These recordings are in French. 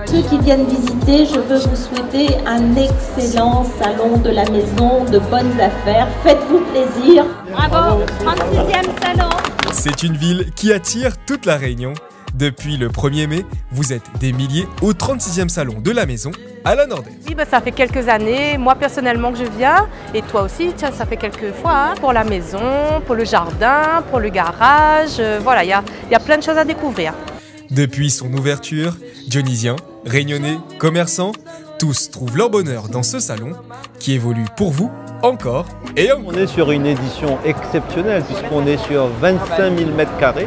Ceux qui viennent visiter, je veux vous souhaiter un excellent salon de la maison, de bonnes affaires. Faites-vous plaisir. Bravo, 36e salon. C'est une ville qui attire toute la Réunion. Depuis le 1er mai, vous êtes des milliers au 36e salon de la maison à la Nordaise. Oui, ça fait quelques années, moi personnellement que je viens, et toi aussi, tiens, ça fait quelques fois, hein, pour la maison, pour le jardin, pour le garage, voilà, il y a plein de choses à découvrir. Depuis son ouverture, Dionysiens, Réunionnais, commerçants, tous trouvent leur bonheur dans ce salon qui évolue pour vous encore et encore. On est sur une édition exceptionnelle puisqu'on est sur 25 000 m².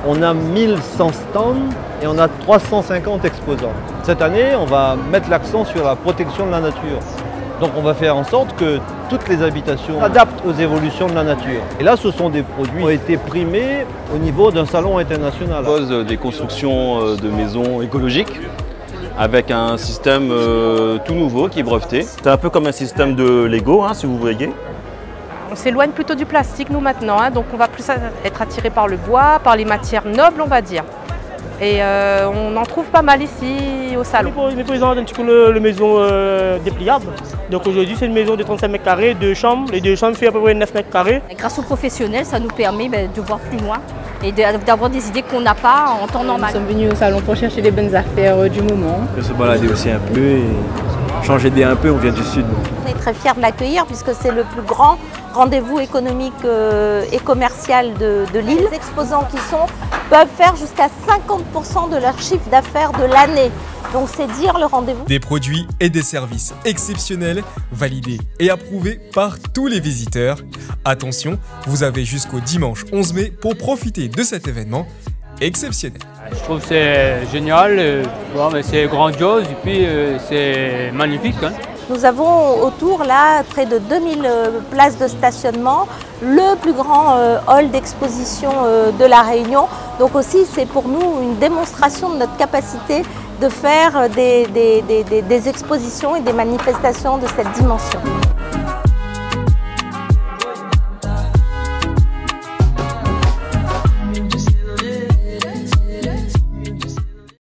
On a 1100 stands et on a 350 exposants. Cette année, on va mettre l'accent sur la protection de la nature. Donc on va faire en sorte que toutes les habitations s'adaptent aux évolutions de la nature. Et là, ce sont des produits qui ont été primés au niveau d'un salon international. On propose des constructions de maisons écologiques avec un système tout nouveau qui est breveté. C'est un peu comme un système de Lego, hein, si vous voyez. On s'éloigne plutôt du plastique, nous, maintenant, hein, donc on va plus être attiré par le bois, par les matières nobles, on va dire. Et on en trouve pas mal ici au salon. On est présent dans une maison dépliable. Donc aujourd'hui, c'est une maison de 35 m², 2 chambres. Les 2 chambres font à peu près 9 m². Grâce aux professionnels, ça nous permet de voir plus loin et d'avoir des idées qu'on n'a pas en temps normal. Nous sommes venus au salon pour chercher les bonnes affaires du moment. On peut se balader aussi un peu et changer d'air un peu, on vient du sud. On est très fiers de l'accueillir puisque c'est le plus grand rendez-vous économique et commercial de l'île. Les exposants qui peuvent faire jusqu'à 50% de leur chiffre d'affaires de l'année. Donc c'est dire le rendez-vous. Des produits et des services exceptionnels, validés et approuvés par tous les visiteurs. Attention, vous avez jusqu'au dimanche 11 mai pour profiter de cet événement exceptionnel. Je trouve que c'est génial, c'est grandiose et puis c'est magnifique. Hein. Nous avons autour là près de 2000 places de stationnement, le plus grand hall d'exposition de la Réunion. Donc aussi c'est pour nous une démonstration de notre capacité de faire des expositions et des manifestations de cette dimension.